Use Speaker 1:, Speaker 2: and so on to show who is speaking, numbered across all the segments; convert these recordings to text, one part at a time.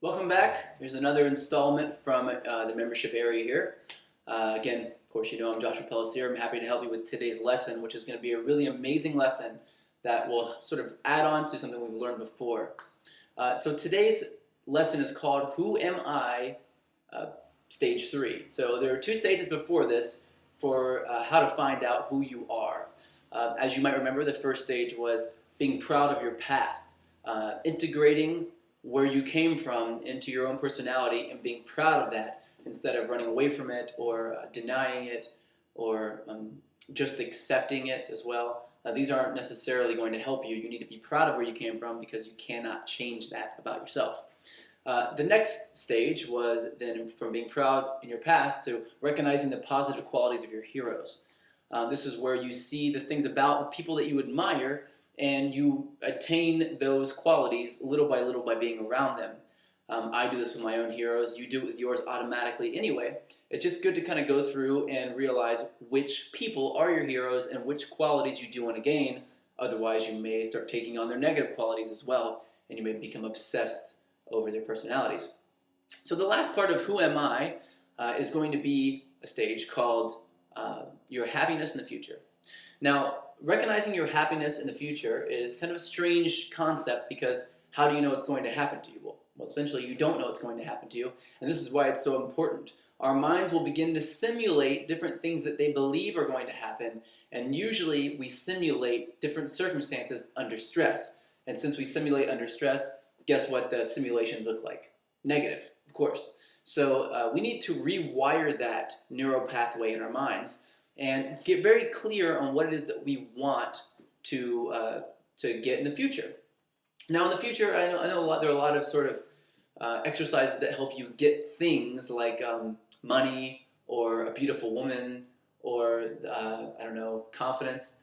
Speaker 1: Welcome back. Here's another installment from the membership area here. Again, of course, you know I'm Joshua Pellissier. I'm happy to help you with today's lesson, which is going to be a really amazing lesson that will sort of add on to something we've learned before. So today's lesson is called Who Am I? Stage 3. So there are two stages before this for how to find out who you are. As you might remember, the first stage was being proud of your past, integrating where you came from into your own personality and being proud of that instead of running away from it or denying it or just accepting it as well. These aren't necessarily going to help you. You need to be proud of where you came from because you cannot change that about yourself. The next stage was then from being proud in your past to recognizing the positive qualities of your heroes. This is where you see the things about the people that you admire and you attain those qualities little by being around them. I do this with my own heroes. You do it with yours automatically anyway. It's just good to kind of go through and realize which people are your heroes and which qualities you do want to gain. Otherwise, you may start taking on their negative qualities as well, and you may become obsessed over their personalities. So the last part of Who Am I is going to be a stage called Your Happiness in the Future. Now, recognizing your happiness in the future is kind of a strange concept because how do you know what's going to happen to you? Well, essentially, you don't know what's going to happen to you, and this is why it's so important. Our minds will begin to simulate different things that they believe are going to happen, and usually we simulate different circumstances under stress. And since we simulate under stress, guess what the simulations look like? Negative, of course. So we need to rewire that neural pathway in our minds and get very clear on what it is that we want to get in the future. Now, in the future, I know there are a lot of sort of exercises that help you get things like money or a beautiful woman or I don't know, confidence.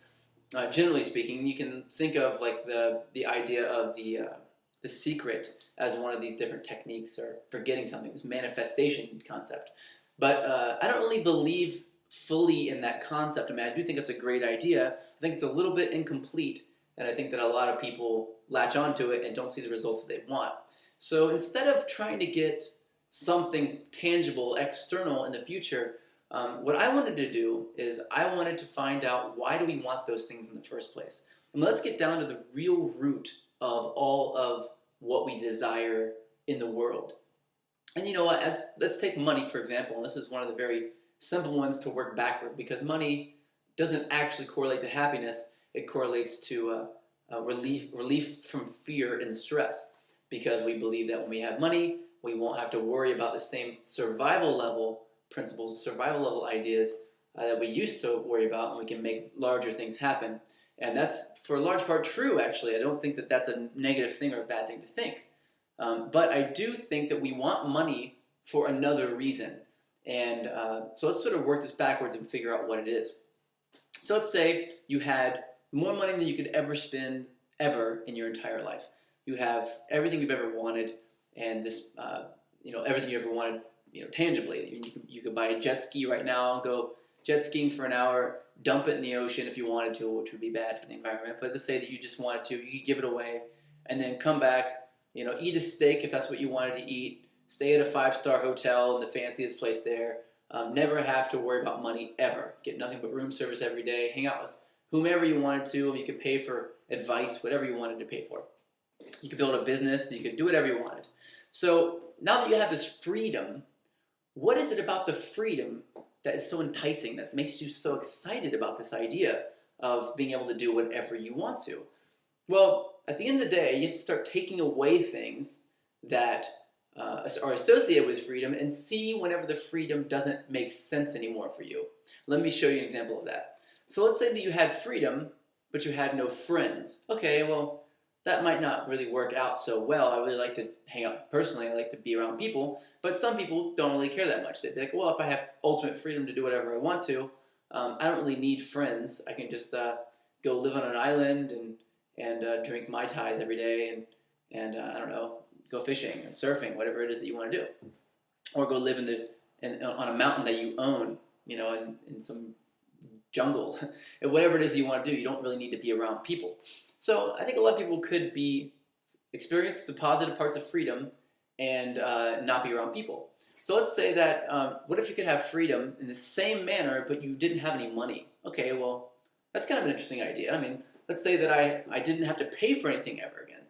Speaker 1: Generally speaking, you can think of like the idea of the secret as one of these different techniques for getting something, this manifestation concept. But I don't really believe fully in that concept. I mean, I do think it's a great idea. I think it's a little bit incomplete, and I think that a lot of people latch onto it and don't see the results that they want. So instead of trying to get something tangible, external in the future, what I wanted to do is I wanted to find out why do we want those things in the first place. And let's get down to the real root of all of what we desire in the world. And you know what, let's take money for example, and this is one of the very simple ones to work backward because money doesn't actually correlate to happiness. It correlates to relief from fear and stress because we believe that when we have money, we won't have to worry about the same survival level principles, survival level ideas that we used to worry about, and we can make larger things happen. And that's for a large part true, actually. I don't think that that's a negative thing or a bad thing to think. But I do think that we want money for another reason. And so let's sort of work this backwards and figure out what it is. So let's say you had more money than you could ever spend ever in your entire life. You have everything you've ever wanted, and this, everything you ever wanted, tangibly. You could buy a jet ski right now and go jet skiing for an hour, dump it in the ocean if you wanted to, which would be bad for the environment. But let's say that you just wanted to, you could give it away, and then come back, eat a steak if that's what you wanted to eat. Stay at a 5-star hotel in the fanciest place there. Never have to worry about money ever. Get nothing but room service every day. Hang out with whomever you wanted to. You could pay for advice, whatever you wanted to pay for. You could build a business. You could do whatever you wanted. So now that you have this freedom, what is it about the freedom that is so enticing, that makes you so excited about this idea of being able to do whatever you want to? Well, at the end of the day, you have to start taking away things that are associated with freedom and see whenever the freedom doesn't make sense anymore for you. Let me show you an example of that. So let's say that you had freedom, but you had no friends. Okay, well, that might not really work out so well. I really like to hang out personally. I like to be around people, but some people don't really care that much. They'd be like, well, if I have ultimate freedom to do whatever I want to, I don't really need friends. I can just go live on an island and drink Mai Tais every day and I don't know, go fishing and surfing, whatever it is that you want to do. Or go live on a mountain that you own, in some jungle. And whatever it is you want to do, you don't really need to be around people. So I think a lot of people could experience the positive parts of freedom and not be around people. So let's say that, what if you could have freedom in the same manner, but you didn't have any money? Okay, well, that's kind of an interesting idea. I mean, let's say that I didn't have to pay for anything ever again.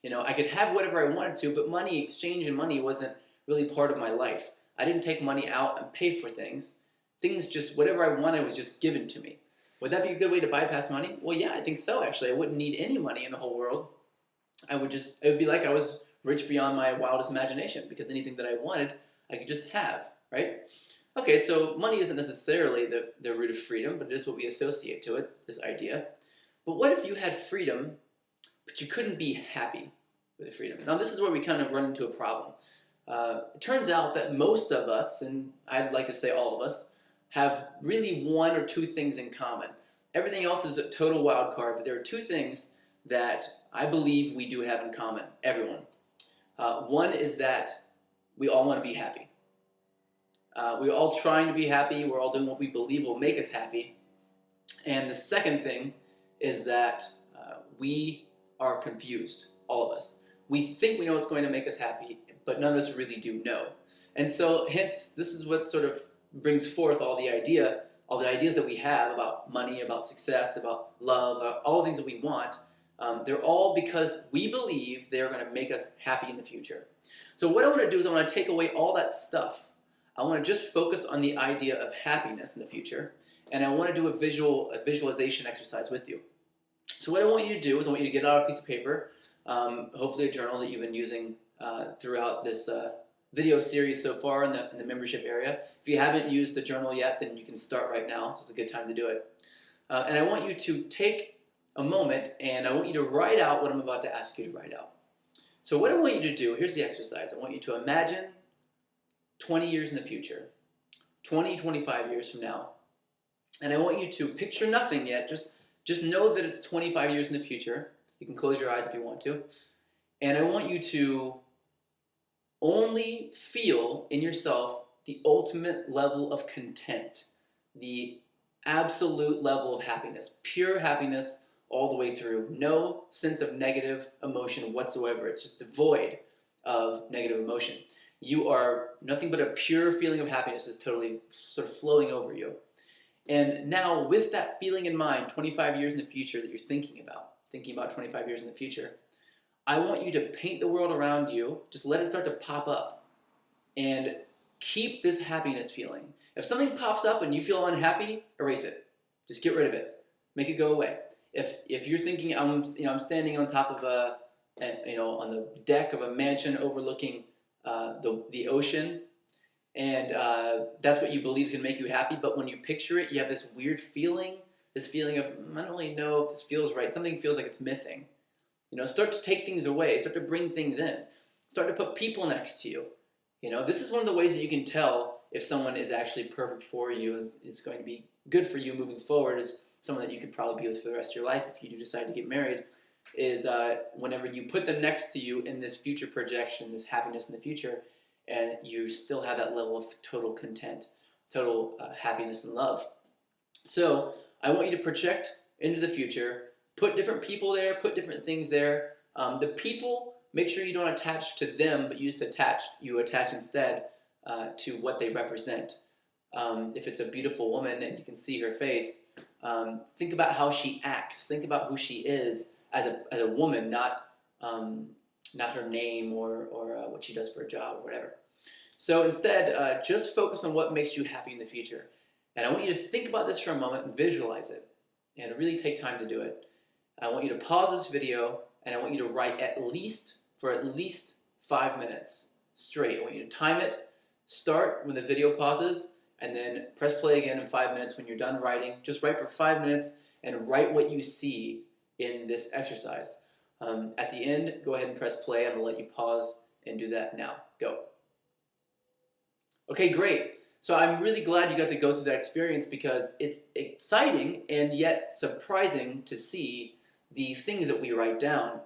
Speaker 1: You know, I could have whatever I wanted to, but money, exchange and money wasn't really part of my life. I didn't take money out and pay for things. Things just, whatever I wanted was just given to me. Would that be a good way to bypass money? Well, yeah, I think so, actually. I wouldn't need any money in the whole world. It would be like I was rich beyond my wildest imagination, because anything that I wanted, I could just have, right? Okay, so money isn't necessarily the root of freedom, but it is what we associate to it, this idea. But what if you had freedom, but you couldn't be happy with the freedom? Now, this is where we kind of run into a problem. It turns out that most of us, and I'd like to say all of us, have really one or two things in common. Everything else is a total wild card, but there are two things that I believe we do have in common, everyone. One is that we all want to be happy. We're all trying to be happy. We're all doing what we believe will make us happy. And the second thing is that we are confused, all of us. We think we know what's going to make us happy, but none of us really do know. And so, hence, this is what sort of brings forth all the ideas that we have about money, about success, about love, about all the things that we want. They're all because we believe they're going to make us happy in the future. So what I want to do is I want to take away all that stuff. I want to just focus on the idea of happiness in the future, and I want to do a visualization exercise with you. So what I want you to do is I want you to get out a piece of paper, hopefully a journal that you've been using throughout this video series so far in the membership area. If you haven't used the journal yet, then you can start right now. This is a good time to do it. And I want you to take a moment, and I want you to write out what I'm about to ask you to write out. So what I want you to do, here's the exercise. I want you to imagine 20 years in the future, 20, 25 years from now. And I want you to picture nothing yet. Just know that it's 25 years in the future. You can close your eyes if you want to. And I want you to only feel in yourself the ultimate level of content, the absolute level of happiness, pure happiness all the way through. No sense of negative emotion whatsoever. It's just devoid of negative emotion. You are nothing but a pure feeling of happiness is totally sort of flowing over you. And now, with that feeling in mind, 25 years in the future that you're thinking about 25 years in the future, I want you to paint the world around you. Just let it start to pop up. And keep this happiness feeling. If something pops up and you feel unhappy, erase it. Just get rid of it. Make it go away. If you're thinking, I'm standing on top of on the deck of a mansion overlooking the ocean, and that's what you believe is going to make you happy, but when you picture it, you have this weird feeling, this feeling of, I don't really know if this feels right. Something feels like it's missing. Start to take things away. Start to bring things in. Start to put people next to you. This is one of the ways that you can tell if someone is actually perfect for you, is going to be good for you moving forward, is someone that you could probably be with for the rest of your life if you do decide to get married, is whenever you put them next to you in this future projection, this happiness in the future, and you still have that level of total content, total happiness and love. So I want you to project into the future, put different people there, put different things there. The people, make sure you don't attach to them, but you attach instead to what they represent. If it's a beautiful woman and you can see her face, think about how she acts. Think about who she is as a woman, not her name or what she does for a job or whatever. So instead, just focus on what makes you happy in the future. And I want you to think about this for a moment and visualize it. And really take time to do it. I want you to pause this video, and I want you to write for at least 5 minutes straight. I want you to time it, start when the video pauses, and then press play again in 5 minutes when you're done writing. Just write for 5 minutes and write what you see in this exercise. At the end, go ahead and press play. I'm going to let you pause and do that now. Go. Okay, great. So I'm really glad you got to go through that experience, because it's exciting and yet surprising to see the things that we write down.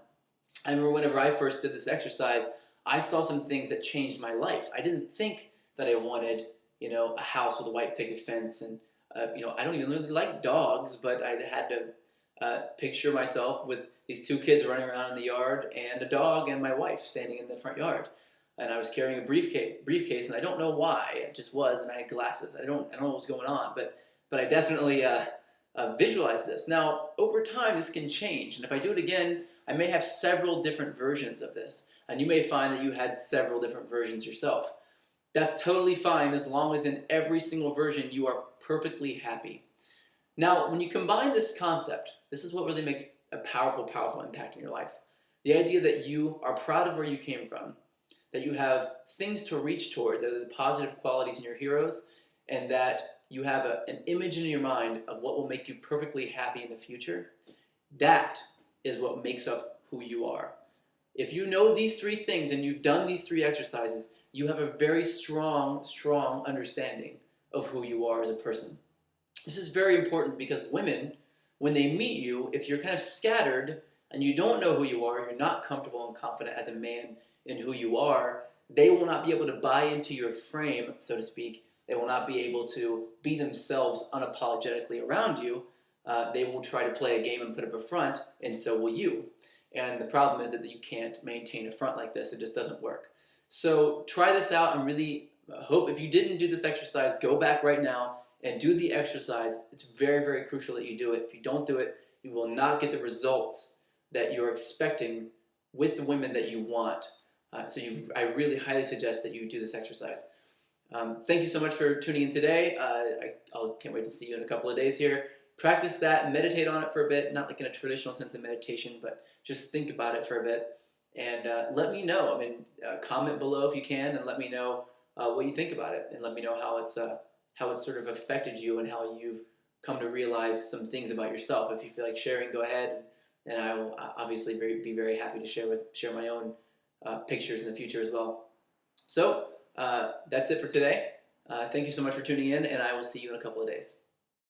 Speaker 1: I remember whenever I first did this exercise, I saw some things that changed my life. I didn't think that I wanted, a house with a white picket fence, and I don't even really like dogs, but I had to picture myself with these two kids running around in the yard, and a dog, and my wife standing in the front yard. and I was carrying a briefcase, and I don't know why. It just was, and I had glasses. I don't know what was going on, but I definitely visualized this. Now, over time, this can change, and if I do it again, I may have several different versions of this, and you may find that you had several different versions yourself. That's totally fine as long as in every single version you are perfectly happy. Now, when you combine this concept, this is what really makes a powerful, powerful impact in your life. The idea that you are proud of where you came from, that you have things to reach toward, that are the positive qualities in your heroes, and that you have an image in your mind of what will make you perfectly happy in the future. That is what makes up who you are. If you know these three things and you've done these three exercises, you have a very strong, strong understanding of who you are as a person. This is very important because women, when they meet you, if you're kind of scattered and you don't know who you are, you're not comfortable and confident as a man in who you are, they will not be able to buy into your frame, so to speak. They will not be able to be themselves unapologetically around you. They will try to play a game and put up a front, and so will you. And the problem is that you can't maintain a front like this. It just doesn't work. So try this out and really hope, if you didn't do this exercise, go back right now and do the exercise. It's very, very crucial that you do it. If you don't do it, you will not get the results that you're expecting with the women that you want. I really highly suggest that you do this exercise. Thank you so much for tuning in today. I can't wait to see you in a couple of days here. Practice that, meditate on it for a bit, not like in a traditional sense of meditation, but just think about it for a bit. And let me know. Comment below if you can, and let me know what you think about it, and let me know how it's sort of affected you and how you've come to realize some things about yourself. If you feel like sharing, go ahead, and I will obviously be very happy to share my own pictures in the future as well. So that's it for today. Thank you so much for tuning in, and I will see you in a couple of days.